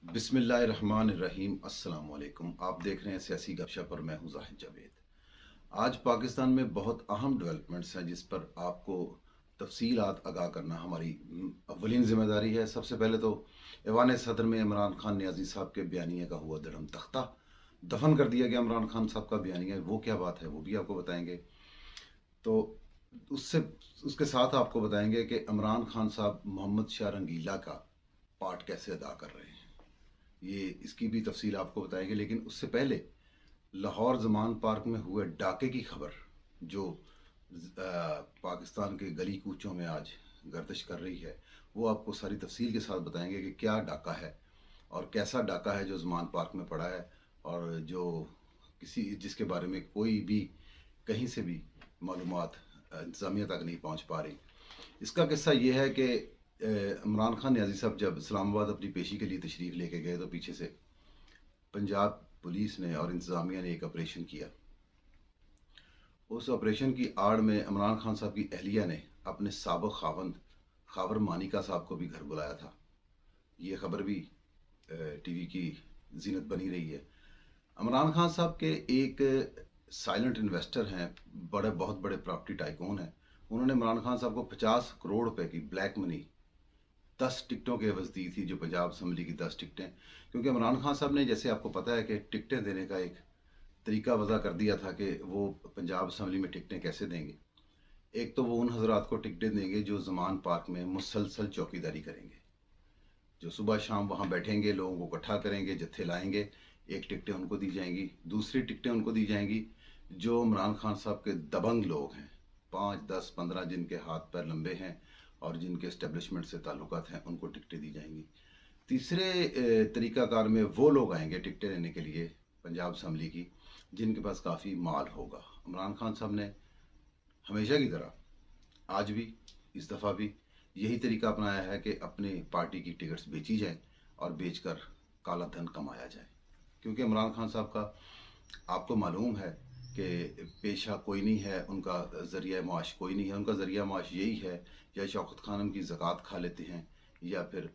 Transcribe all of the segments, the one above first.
बिस्मिल्लाहिर्रहमानिर्रहीम। अस्सलाम वालेकुम। आप देख रहे हैं सियासी गपशप और मैं हूं जाहिद जावेद। आज पाकिस्तान में बहुत अहम डेवलपमेंट्स हैं जिस पर आपको तफसीलात आगाह करना हमारी अव्वलीन जिम्मेदारी है। सबसे पहले तो ऐवान सदर में इमरान खान नियाज़ी साहब के बयानिए का हुआ धर्म तख्ता, दफन कर दिया गया इमरान खान साहब का बयानिया। वो क्या बात है वो भी आपको बताएंगे। तो उससे उसके साथ आपको बताएंगे कि इमरान खान साहब मोहम्मद शाह रंगीला का पार्ट कैसे अदा कर रहे हैं। ये इसकी भी तफसील आपको बताएंगे, लेकिन उससे पहले लाहौर जमान पार्क में हुए डाके की खबर जो पाकिस्तान के गली कूचों में आज गर्दिश कर रही है, वो आपको सारी तफसील के साथ बताएंगे कि क्या डाका है और कैसा डाका है जो जमान पार्क में पड़ा है, और जो किसी जिसके बारे में कोई भी कहीं से भी मालूमात इंतज़ामिया तक नहीं पहुंच पा रही। इसका किस्सा ये है कि इमरान खान नियाज़ी साहब जब इस्लामाबाद अपनी पेशी के लिए तशरीफ़ लेके गए तो पीछे से पंजाब पुलिस ने और इंतज़ामिया ने एक ऑपरेशन किया। उस ऑपरेशन की आड़ में इमरान खान साहब की अहलिया ने अपने साबिक़ खावंद खावर मानिका साहब को भी घर बुलाया था। ये खबर भी टीवी की जीनत बनी रही है। इमरान खान साहब के एक साइलेंट इन्वेस्टर हैं, बहुत बड़े प्रॉपर्टी टाइकून हैं। उन्होंने इमरान खान साहब को 50 करोड़ रुपए की ब्लैक मनी 10 टिकटों के एवज दी थी, जो पंजाब असम्बली की 10 टिकटें। क्योंकि इमरान खान साहब ने, जैसे आपको पता है कि टिकटें देने का एक तरीका वज़ा कर दिया था कि वो पंजाब असम्बली में टिकटें कैसे देंगे। एक तो वो उन हजरात को टिकटें देंगे जो जमान पार्क में मुसलसल चौकीदारी करेंगे, जो सुबह शाम वहाँ बैठेंगे, लोगों को इकट्ठा करेंगे, जत्थे लाएंगे। एक टिकटें उनको दी जाएंगी। दूसरी टिकटें उनको दी जाएंगी जो इमरान खान साहब के दबंग लोग हैं, 5, 10, 15 जिनके हाथ पैर लंबे हैं और जिनके इस्टेब्लिशमेंट से ताल्लुकात हैं, उनको टिकटें दी जाएंगी। तीसरे तरीकाकार में वो लोग आएंगे टिकटें लेने के लिए पंजाब असम्बली की जिनके पास काफ़ी माल होगा। इमरान खान साहब ने हमेशा की तरह आज भी, इस दफ़ा भी यही तरीका अपनाया है कि अपनी पार्टी की टिकट्स बेची जाएं और बेचकर काला धन कमाया जाए। क्योंकि इमरान खान साहब का आपको मालूम है कि पेशा कोई नहीं है, उनका ज़रिया माश कोई नहीं है। उनका ज़रिया माश यही है, या शौकत खानम की ज़कात खा लेते हैं, या फिर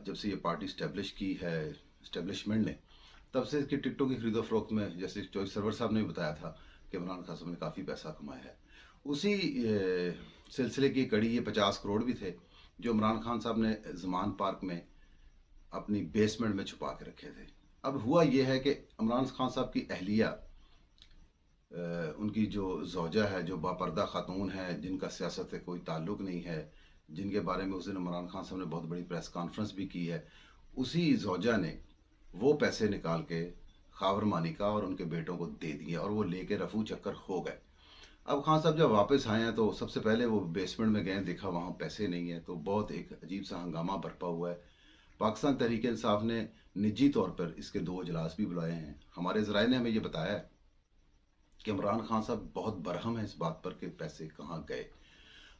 जब से ये पार्टी इस्टेब्लिश की है इस्टेब्लिशमेंट ने, तब से इसकी टिकटों की खरीदो फरोख्त में, जैसे चॉइस सरवर साहब ने भी बताया था कि इमरान खान साहब ने काफ़ी पैसा कमाया है। उसी सिलसिले की कड़ी ये 50 करोड़ भी थे जो इमरान खान साहब ने जमान पार्क में अपनी बेसमेंट में छुपा के रखे थे। अब हुआ यह है कि इमरान खान साहब की अहलिया, उनकी जो ज़ौजा है, जो बापर्दा खातून है, जिनका सियासत से कोई ताल्लुक़ नहीं है, जिनके बारे में उस दिन इमरान खान साहब ने बहुत बड़ी प्रेस कॉन्फ्रेंस भी की है, उसी ज़ौजा ने वो पैसे निकाल के खावर मानिका और उनके बेटों को दे दिए और वो लेके रफू चक्कर हो गए। अब खान साहब जब वापस आए हैं तो सबसे पहले वो बेसमेंट में गए, देखा वहाँ पैसे नहीं है, तो बहुत एक अजीब सा हंगामा बरपा हुआ है। पाकिस्तान तहरीक इंसाफ ने निजी तौर पर इसके 2 इजलास भी बुलाए हैं। हमारे ज़राए ने हमें ये बताया है कि इमरान खान साहब बहुत बरहम है इस बात पर कि पैसे कहाँ गए।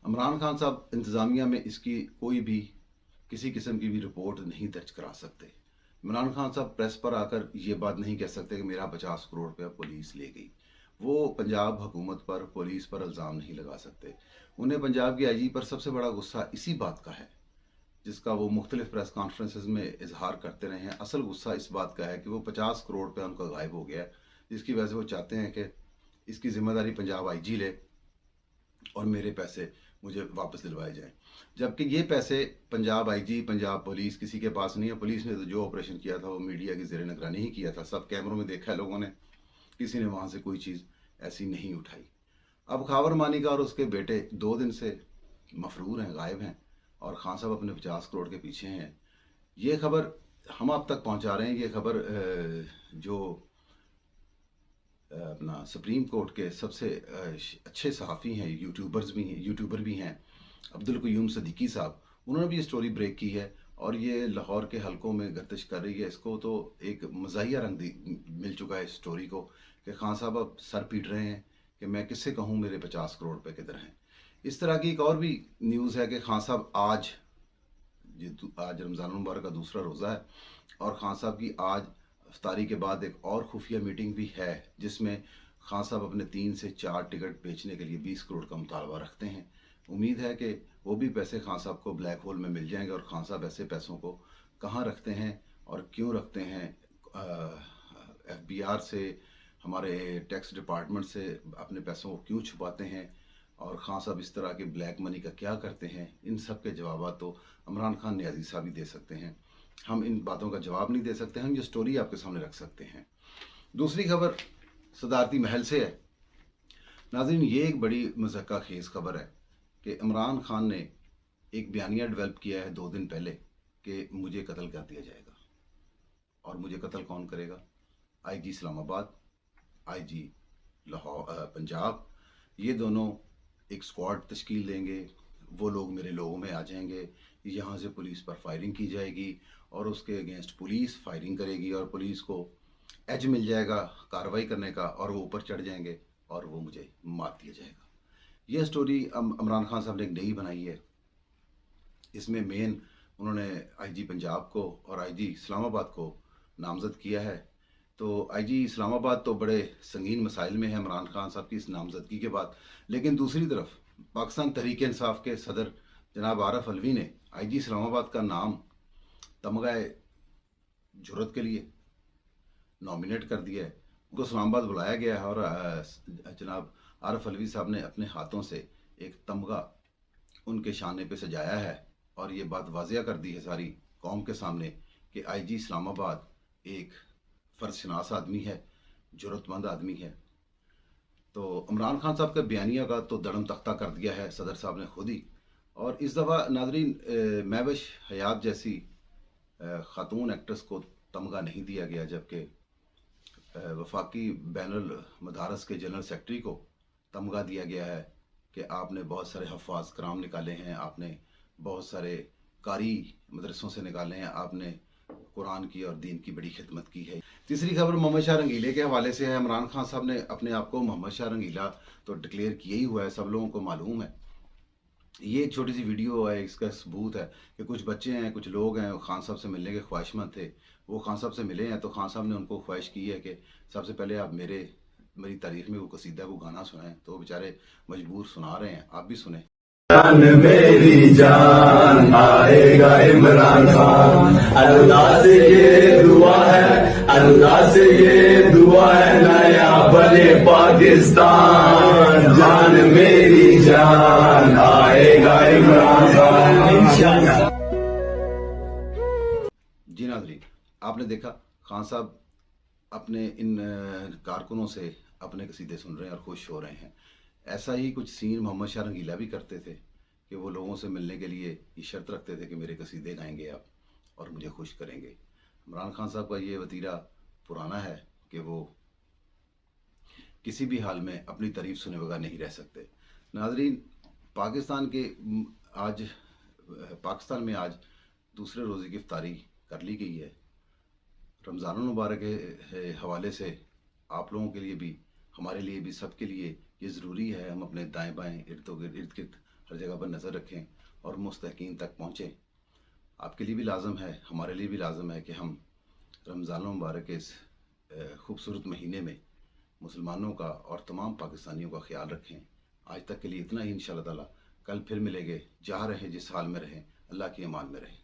इमरान खान साहब इंतज़ामिया में इसकी कोई भी किसी किस्म की भी रिपोर्ट नहीं दर्ज करा सकते। इमरान खान साहब प्रेस पर आकर ये बात नहीं कह सकते कि मेरा 50 करोड़ रुपया पुलिस ले गई। वो पंजाब हुकूमत पर, पुलिस पर इल्ज़ाम नहीं लगा सकते। उन्हें पंजाब की आईजी पर सबसे बड़ा गुस्सा इसी बात का है, जिसका वो मुख्तलिफ प्रेस कॉन्फ्रेंसेज में इजहार करते रहे हैं। असल गुस्सा इस बात का है कि वो 50 करोड़ रुपया उनका गायब हो गया है, जिसकी वजह से वो चाहते हैं कि इसकी जिम्मेदारी पंजाब आईजी ले और मेरे पैसे मुझे वापस दिलवाए जाएं। जबकि ये पैसे पंजाब आईजी, पंजाब पुलिस किसी के पास नहीं है। पुलिस ने तो जो ऑपरेशन किया था वो मीडिया की ज़ेर निगरानी ही किया था, सब कैमरों में देखा है लोगों ने, किसी ने वहाँ से कोई चीज़ ऐसी नहीं उठाई। अब खावर मानिका और उसके बेटे 2 दिन से मफरूर हैं, गायब हैं, और खान साहब अपने 50 करोड़ के पीछे हैं। ये खबर हम आप तक पहुँचा रहे हैं। ये खबर जो अपना सुप्रीम कोर्ट के सबसे अच्छे सहाफ़ी हैं, यूट्यूबर भी हैं, अब्दुल क़य्यूम सिद्दीकी साहब, उन्होंने भी ये स्टोरी ब्रेक की है और ये लाहौर के हलकों में गर्दिश कर रही है। इसको तो एक मज़ाहिया रंग मिल चुका है इस स्टोरी को कि खान साहब अब सर पीट रहे हैं कि मैं किससे कहूँ मेरे 50 करोड़ रुपए किधर हैं। इस तरह की एक और भी न्यूज़ है कि खान साहब आज रमज़ान मुबारक का दूसरा रोज़ा है और खान साहब की आज इफ्तारी के बाद एक और खुफिया मीटिंग भी है, जिसमें खान साहब अपने 3 से 4 टिकट बेचने के लिए 20 करोड़ का मुतालबा रखते हैं। उम्मीद है कि वो भी पैसे खान साहब को ब्लैक होल में मिल जाएंगे और खान साहब ऐसे पैसों को कहाँ रखते हैं और क्यों रखते हैं, FBR से, हमारे टैक्स डिपार्टमेंट से अपने पैसों को क्यों छुपाते हैं, और खान साहब इस तरह के ब्लैक मनी का क्या करते हैं, इन सब के जवाब तो इमरान खान नियाज़ी साहब ही दे सकते हैं। हम इन बातों का जवाब नहीं दे सकते, हम ये स्टोरी आपके सामने रख सकते हैं। दूसरी खबर सदारती महल से है। नाज़रीन, ये एक बड़ी मज़क्का खेज़ खबर है कि इमरान खान ने एक बयानिया डेवलप किया है 2 दिन पहले कि मुझे कत्ल कर दिया जाएगा। और मुझे कत्ल कौन करेगा? IG इस्लामाबाद, IG लाहौर पंजाब, ये दोनों एक स्क्वाड तश्कील देंगे। वो लोग मेरे लोगों में आ जाएंगे, यहाँ से पुलिस पर फायरिंग की जाएगी और उसके अगेंस्ट पुलिस फायरिंग करेगी और पुलिस को एज मिल जाएगा कार्रवाई करने का और वो ऊपर चढ़ जाएंगे और वो मुझे मार दिया जाएगा। ये स्टोरी इमरान खान साहब ने एक नई बनाई है। इसमें मेन उन्होंने IG पंजाब को और IG इस्लामाबाद को नामजद किया है। तो IG इस्लामाबाद तो बड़े संगीन मसाइल में है इमरान खान साहब की इस नामजदगी के बाद। लेकिन दूसरी तरफ पाकिस्तान तहरीक इंसाफ के सदर जनाब आरफ अलवी ने IG इस्लामाबाद का नाम तमगाए जुर्रत के लिए नॉमिनेट कर दिया है। उनको इस्लामाबाद बुलाया गया है और जनाब आरफ अलवी साहब ने अपने हाथों से एक तमगा उनके शाने पे सजाया है और ये बात वाजिया कर दी है सारी कौम के सामने कि IG इस्लामाबाद एक फ़र्ज़शनास आदमी है, ज़रूरतमंद आदमी है। तो इमरान खान साहब के बयानिया का तो दड़म तख्ता कर दिया है सदर साहब ने खुद ही। और इस दफ़ा नाज़रीन महविश हयात जैसी ख़ातून एक्ट्रेस को तमगा नहीं दिया गया, जबकि वफाकी बैनुल मदारस के जनरल सेक्रेटरी को तमगा दिया गया है कि आपने बहुत सारे हफ़ाज़ कराम निकाले हैं, आपने बहुत सारे कारी मदरसों से निकाले हैं, आपने कुरान की और दीन की बड़ी खिदमत की है। तीसरी खबर मोहम्मद शाह रंगीले के हवाले से है। इमरान खान साहब ने अपने आप को मोहम्मद शाह रंगीला तो डिक्लेयर किया ही हुआ है, सब लोगों को मालूम है। ये एक छोटी सी वीडियो है, इसका सबूत है कि कुछ बच्चे हैं, कुछ लोग हैं, खान साहब से मिलने के ख्वाहिशमंद थे, वो खान साहब से मिले हैं। तो खान साहब ने उनको ख्वाहिश की है कि सबसे पहले आप मेरी तारीफ में वो कसीदा को गाना सुनाएं। तो वो बेचारे मजबूर सुना रहे हैं, आप भी सुने। जान मेरी जान आएगा इमरान खान, अल्लाह से ये दुआ है, अल्लाह से ये दुआ है, नया बने पाकिस्तान। जान मेरी जान आएगा इमरान खान इंशाअल्लाह। जी नाज़रीन, आपने देखा खान साहब अपने इन कारकुनों से अपने कसीदे सुन रहे हैं और खुश हो रहे हैं। ऐसा ही कुछ सीन मोहम्मद शाह रंगीला भी करते थे कि वो लोगों से मिलने के लिए ये शर्त रखते थे कि मेरे कसीदे गाएंगे आप और मुझे खुश करेंगे। इमरान खान साहब का ये वतीरा पुराना है कि वो किसी भी हाल में अपनी तारीफ सुने बगैर नहीं रह सकते। नाजरीन, पाकिस्तान में आज दूसरे रोज़े की इफ्तारी कर ली गई है। रमज़ान मुबारक के हवाले से आप लोगों के लिए भी, हमारे लिए भी, सबके लिए ये ज़रूरी है हम अपने दाएं बाएं इर्द गिर्द हर जगह पर नज़र रखें और मुस्तकीन तक पहुँचें। आपके लिए भी लाजम है, हमारे लिए भी लाजम है कि हम रमज़ान मुबारक के इस खूबसूरत महीने में मुसलमानों का और तमाम पाकिस्तानियों का ख्याल रखें। आज तक के लिए इतना ही। इंशाअल्लाह ताला कल फिर मिलेंगे। जहाँ रहें, जिस हाल में रहें, अल्लाह की अमान में रहें।